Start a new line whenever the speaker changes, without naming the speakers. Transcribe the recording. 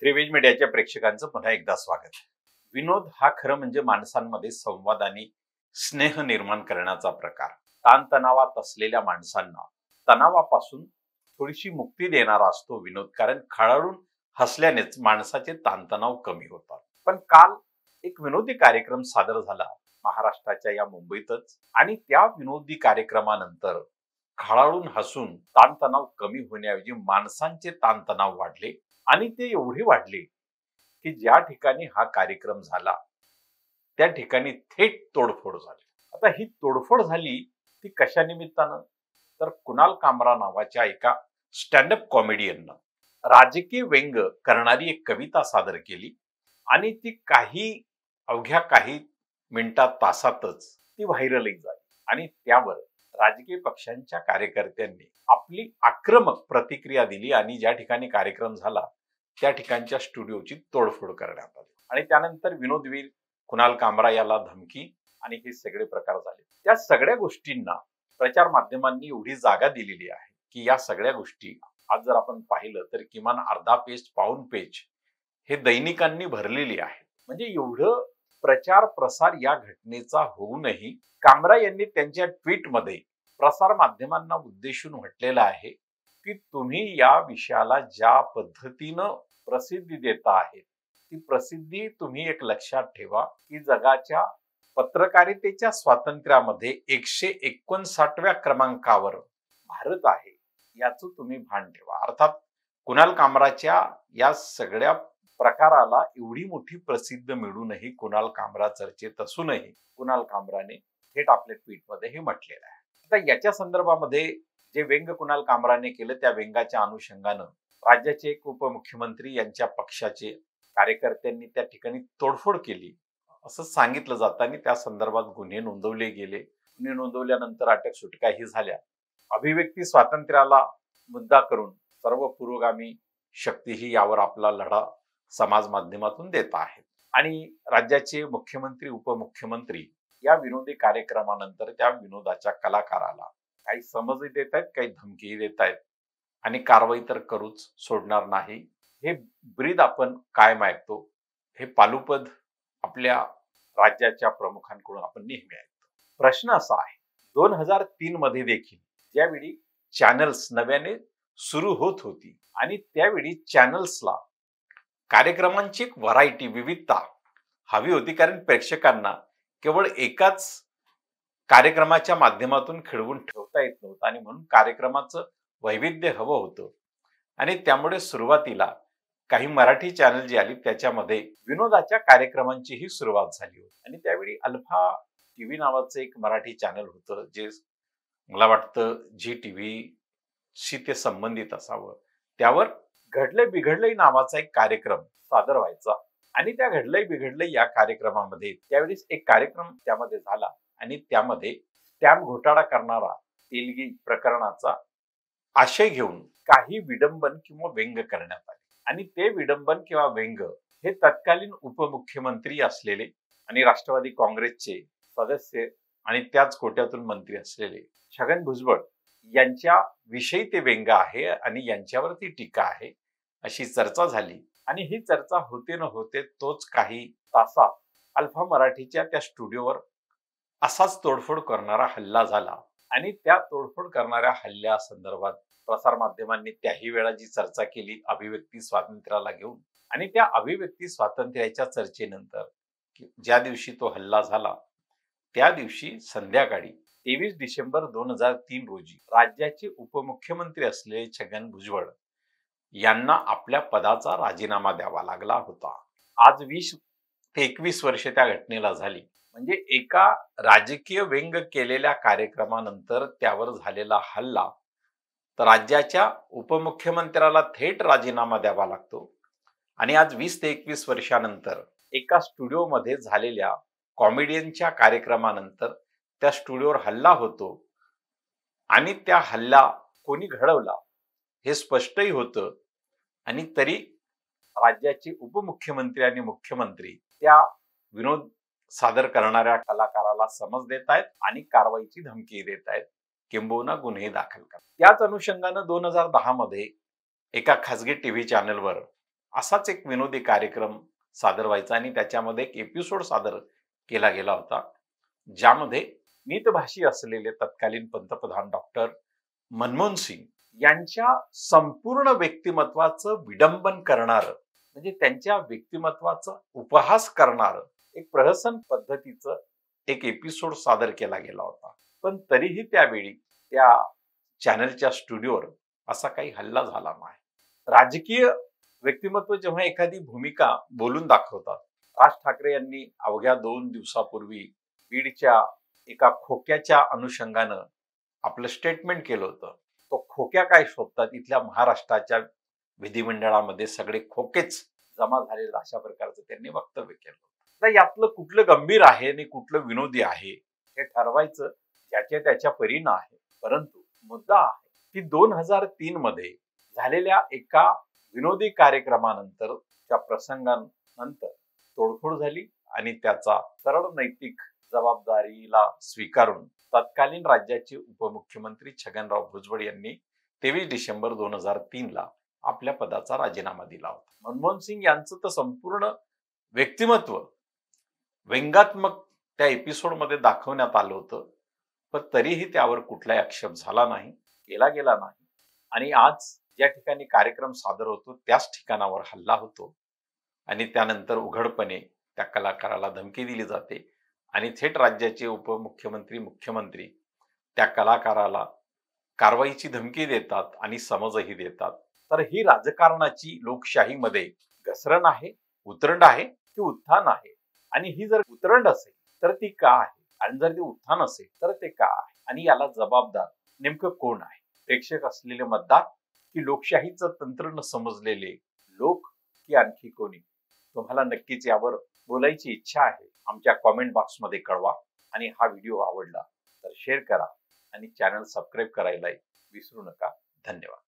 त्रिवेज मीडियाच्या प्रेक्षकांचं पुन्हा एकदा स्वागत. विनोद हा खरं म्हणजे माणसांमध्ये संवाद आणि स्नेह निर्माण करण्याचा प्रकार. ताणतणावात असलेल्या माणसांना तणावापासून थोडीशी मुक्ती देणारा असतो विनोद, कारण खळाळून हसल्यानेच माणसाचे ताणतणाव कमी होतात. पण काल एक विनोदी कार्यक्रम सादर झाला महाराष्ट्राच्या या मुंबईतच, आणि त्या विनोदी कार्यक्रमानंतर खळाळून हसून ताणतणाव कमी होण्याऐवजी माणसांचे ताणतणाव वाढले, आणि ते एवढे वाढले की ज्या ठिकाणी हा कार्यक्रम झाला त्या ठिकाणी थेट तोडफोड झाली. आता ही तोडफोड झाली ती कशा निमित्तानं, तर कुणाल कामरा नावाच्या एका स्टँडअप कॉमेडियननं राजकीय व्यंग करणारी एक कविता सादर केली, आणि ती अवघ्या काही मिनिटात, तासातच ती व्हायरलही झाली. आणि त्यावर राजकीय पक्षांच्या कार्यकर्त्यांनी आपली आक्रमक प्रतिक्रिया दिली, आणि ज्या ठिकाणी कार्यक्रम झाला त्या ठिकाणच्या स्टुडिओची तोडफोड करण्यात आली. आणि त्यानंतर विनोदवीर कुणाल कामरा याला धमकी आणि हे सगळे प्रकार झाले. त्या सगळ्या गोष्टींना प्रचार माध्यमांनी एवढी जागा दिलेली आहे की या सगळ्या गोष्टी आज जर आपण पाहिलं तर किमान अर्धा पेज, पाऊण पेज हे दैनिकांनी भरलेली आहे. म्हणजे एवढं प्रचार प्रसार या घटनेचा होऊनही कामरा यांनी त्यांच्या ट्विटमध्ये प्रसार माध्यमांना उद्देशून म्हटलेलं आहे की तुम्ही या विषयाला ज्या पद्धतीनं प्रसिद्धी देता आहेत ती प्रसिद्धी तुम्ही एक लक्षात ठेवा की जगाच्या पत्रकारितेच्या स्वातंत्र्यामध्ये 159व्या क्रमांकावर भारत आहे याचं तुम्ही भान ठेवा. अर्थात कुणाल कामराच्या या सगळ्या प्रकाराला एवढी मोठी प्रसिद्धी मिळूनही, कुणाल कामरा चर्चेत असूनही कुणाल कामराने थेट आपल्या ट्विटमध्ये हे म्हटलेलं आहे. आता याच्या संदर्भामध्ये जे व्यंग कुणाल कामराने केलं त्या व्यंगाच्या अनुषंगानं राज्याचे एक उपमुख्यमंत्री यांच्या पक्षाचे कार्यकर्त्यांनी त्या ठिकाणी तोडफोड केली असं सांगितलं जातं, आणि त्या संदर्भात गुन्हे नोंदवले गेले. गुन्हे नोंदवल्यानंतर अटक सुटकाही झाल्या. अभिव्यक्ती स्वातंत्र्याला मुद्दा करून सर्व पुरोगामी शक्तीही यावर आपला लढा समाज माध्यमातून देत आहेत. आणि राज्याचे मुख्यमंत्री, उपमुख्यमंत्री या विनोदी कार्यक्रमानंतर त्या विनोदाच्या कलाकाराला काही समजही देत आहेत, काही धमकीही देत आहेत, आणि कारवाई तर करूच सोडणार नाही. हे ब्रीद आपण कायम ऐकतो, हे पालुपद आपल्या राज्याच्या प्रमुखांकडून आपण नेहमी ऐकतो. प्रश्न असा आहे, 2003 मध्ये देखील ज्यावेळी चॅनल्स नव्याने सुरू होत होती आणि त्यावेळी चॅनल्सला कार्यक्रमांची एक व्हरायटी, विविधता हवी होती, कारण प्रेक्षकांना केवळ एकाच कार्यक्रमाच्या माध्यमातून खिळवून ठेवता येत नव्हतं, आणि म्हणून कार्यक्रमाचं वैविध्य हवं होतं. आणि त्यामुळे सुरुवातीला काही मराठी चॅनल जी आली त्याच्यामध्ये विनोदाच्या कार्यक्रमांचीही सुरुवात झाली होती. आणि त्यावेळी अल्फा टीव्ही नावाचं एक मराठी चॅनल होतं, जे मला वाटतं जी टीव्हीशी ते संबंधित असावं. त्यावर घडलंय बिघडलंय नावाचा एक कार्यक्रम सादर व्हायचा, आणि त्या घडलंय बिघडलंय या कार्यक्रमामध्ये त्यावेळेस एक कार्यक्रम त्यामध्ये झाला, आणि त्यामध्ये स्टॅम्प घोटाळा करणारा तेलगी प्रकरणाचा आशय घेऊन काही विडंबन किंवा व्यंग करण्यात आले. आणि ते विडंबन किंवा व्यंग हे तत्कालीन उपमुख्यमंत्री असलेले आणि राष्ट्रवादी काँग्रेसचे सदस्य आणि त्याच कोट्यातून मंत्री असलेले छगन भुजबळ यांच्या विषयी ते व्यंग आहे, आणि यांच्यावरती टीका आहे अशी चर्चा झाली. आणि ही चर्चा होते न होते तोच काही तासात अल्फा मराठीच्या त्या स्टुडिओवर असाच तोडफोड करणारा हल्ला झाला. आणि त्या तोडफोड करणाऱ्या हल्ल्या संदर्भात प्रसार माध्यमांनी त्याही वेळा जी चर्चा केली अभिव्यक्ती स्वातंत्र्याला घेऊन, आणि त्या अभिव्यक्ती स्वातंत्र्याच्या चर्चेनंतर ज्या दिवशी तो हल्ला झाला त्या दिवशी संध्याकाळी 23 डिसेंबर 2003 रोजी राज्याचे उपमुख्यमंत्री असलेले छगन भुजबळ यांना आपल्या पदाचा राजीनामा द्यावा लागला होता. आज 20 ते 21 वर्ष त्या घटनेला झाली. म्हणजे एका राजकीय व्यंग केलेल्या कार्यक्रमानंतर त्यावर झालेला हल्ला, तर राज्याच्या उपमुख्यमंत्र्याला थेट राजीनामा द्यावा लागतो. आणि आज 20 ते 21 वर्षानंतर एका स्टुडिओमध्ये झालेल्या कॉमेडियनच्या कार्यक्रमानंतर त्या स्टुडिओवर हल्ला होतो, आणि त्या हल्ला कोणी घडवला हे स्पष्टही होतं, आणि तरी राज्याचे उपमुख्यमंत्री आणि मुख्यमंत्री त्या विनोद सादर करणाऱ्या कलाकाराला समज देत आहेत आणि कारवाईची धमकी देत आहेत, किंबहुना गुन्हे दाखल करतात. त्याच अनुषंगानं 2010 मध्ये एका खाजगी टीव्ही चॅनलवर असाच एक विनोदी कार्यक्रम सादर व्हायचा आणि त्याच्यामध्ये एक एपिसोड सादर केला गेला होता, ज्यामध्ये मितभाषी असलेले तत्कालीन पंतप्रधान डॉक्टर मनमोहन सिंग यांच्या संपूर्ण व्यक्तिमत्वाचं विडंबन करणारं, म्हणजे त्यांच्या व्यक्तिमत्वाचा उपहास करणारं एक प्रहसन पद्धतीचं एक एपिसोड सादर केला गेला होता. पण तरीही त्यावेळी त्या चॅनलच्या स्टुडिओवर असा काही हल्ला झाला नाही. राजकीय व्यक्तिमत्व जेव्हा एखादी भूमिका बोलून दाखवतात, राज ठाकरे यांनी अवघ्या 2 दिवसापूर्वी बीडच्या एका खोक्याच्या अनुषंगानं आपलं स्टेटमेंट केलं होतं. तो खोक्या काय शोधतात, इथल्या महाराष्ट्राच्या विधिमंडळामध्ये सगळे खोकेच जमा झालेले, अशा प्रकारचं त्यांनी वक्तव्य केलं. तर यातलं कुठलं गंभीर आहे आणि कुठलं विनोदी आहे हे ठरवायचं ज्याच्या त्याच्या परीनं आहे. परंतु मुद्दा आहे की 2003 मध्ये झालेल्या एका विनोदी कार्यक्रमानंतर, त्या प्रसंगानंतर तोडफोड झाली आणि त्याचा सरळ नैतिक जबाबदारीला स्वीकारून तत्कालीन राज्याचे उपमुख्यमंत्री छगनराव भुजबळ यांनी 23 डिसेंबर 2003 ला आपल्या पदाचा राजीनामा दिला होता. मनमोहन सिंग यांचं तर संपूर्ण व्यक्तिमत्व व्यंगात्मक त्या एपिसोडमध्ये दाखवण्यात आलं होतं, पण तरीही त्यावर कुठलाही आक्षेप झाला नाही, केला गेला नाही. आणि आज ज्या ठिकाणी कार्यक्रम सादर होतो त्याच ठिकाणावर हल्ला होतो आणि त्यानंतर उघडपणे त्या कलाकाराला धमकी दिली जाते आणि थेट राज्याचे उपमुख्यमंत्री, मुख्यमंत्री त्या कलाकाराला कारवाईची धमकी देतात आणि समजही देतात. तर ही राजकारणाची लोकशाहीमध्ये घसरण आहे, उतरंड आहे की उत्थान आहे? आणि ही जर उतरंड असेल तर ती का आहे, आणि जर ती उत्थान असेल तर ते का आहे, आणि याला जबाबदार नेमकं कोण आहे? प्रेक्षक असलेले मतदार की लोकशाहीचं तंत्र न समजलेले लोक की आणखी कोणी? तुम्हाला नक्कीच यावर बोलायची इच्छा आहे, आमच्या कॉमेंट बॉक्समध्ये कळवा. आणि हा व्हिडिओ आवडला तर शेअर करा आणि चॅनल सबस्क्राईब करायला विसरू नका. धन्यवाद.